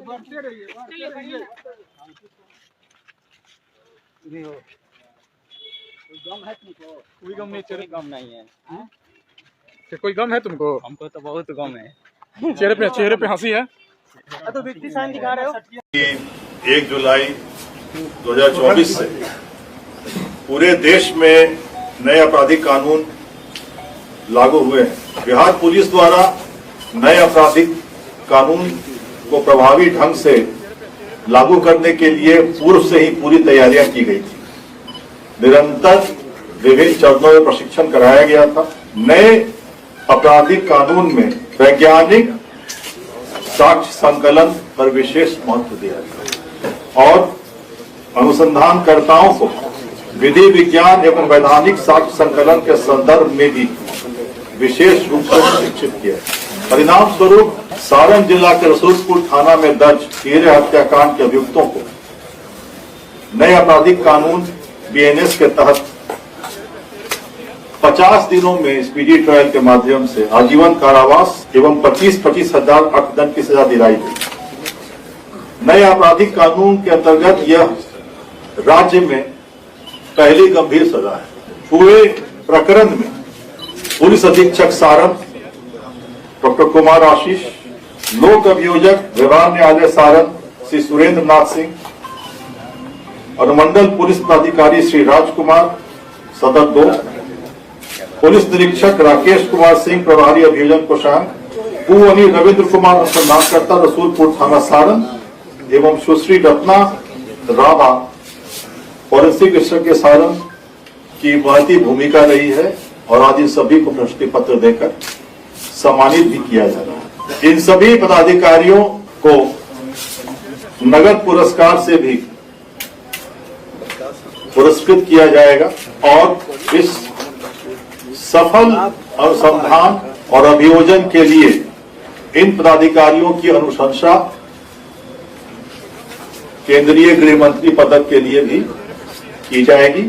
बढ़ते रहिए बढ़ते रहिए। कोई गम है तुमको? कोई गम नहीं, कोई गम नहीं है। कोई गम है तुमको? हमको तो बहुत गम है। चेहरे पे हंसी है। तो व्यक्ति साइन दिखा रहे हो? 1 जुलाई 2024 से पूरे देश में नए आपराधिक कानून लागू हुए हैं। बिहार पुलिस द्वारा नए आपराधिक कानून को प्रभावी ढंग से लागू करने के लिए पूर्व से ही पूरी तैयारियां की गई थी। निरंतर विभिन्न चरणों में प्रशिक्षण कराया गया था। नए आपराधिक कानून में वैज्ञानिक साक्ष्य संकलन पर विशेष महत्व दिया गया और अनुसंधानकर्ताओं को विधि विज्ञान एवं वैधानिक साक्ष्य संकलन के संदर्भ में भी विशेष रूप से प्रशिक्षित किया। परिणाम स्वरूप सारण जिला के रसूलपुर थाना में दर्ज हिरे हत्याकांड के अभियुक्तों को नए आपराधिक कानून बीएनएस के तहत 50 दिनों में स्पीडी ट्रायल के माध्यम से आजीवन कारावास एवं 25-25 हजार अर्थदंड की सजा दिलाई गई। नए आपराधिक कानून के अंतर्गत यह राज्य में पहली गंभीर सजा है। पूरे प्रकरण में पुलिस अधीक्षक सारण डॉक्टर कुमार आशीष, लोक अभियोजक व्यवहार न्यायालय सारण श्री सुरेंद्र नाथ सिंह, अनुमंडल पुलिस पदाधिकारी श्री राजकुमार सदर 2, पुलिस निरीक्षक राकेश कुमार सिंह प्रभारी अभियोजन कोषांग, पूवनी रविंद्र कुमार अनुसंधानकर्ता रसूलपुर थाना सारण एवं सुश्री रत्ना राभा फॉरेंसिक विशेषज्ञ सारण की महती भूमिका रही है और आज इन सभी को प्रशस्ति पत्र देकर सम्मानित भी किया जा रहा है। इन सभी पदाधिकारियों को नगद पुरस्कार से भी पुरस्कृत किया जाएगा और इस सफल अनुसंधान और अभियोजन के लिए इन पदाधिकारियों की अनुशंसा केंद्रीय गृह मंत्री पदक के लिए भी की जाएगी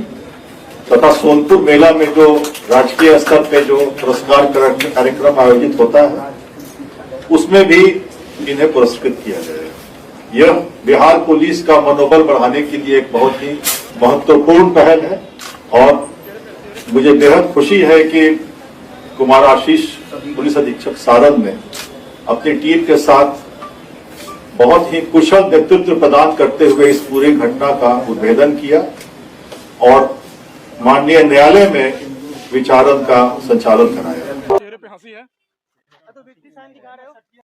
तथा सोनपुर मेला में जो राजकीय स्तर पे जो पुरस्कार कार्यक्रम आयोजित होता है उसमें भी इन्हें पुरस्कृत किया जाएगा। यह बिहार पुलिस का मनोबल बढ़ाने के लिए एक बहुत ही महत्वपूर्ण पहल है और मुझे बेहद खुशी है कि कुमार आशीष पुलिस अधीक्षक सारण ने अपनी टीम के साथ बहुत ही कुशल नेतृत्व प्रदान करते हुए इस पूरी घटना का उद्भेदन किया और माननीय न्यायालय में विचारण का संचालन कराया। चेहरे पे हंसी है। तो व्यक्ति साइन दिखा रहे हो?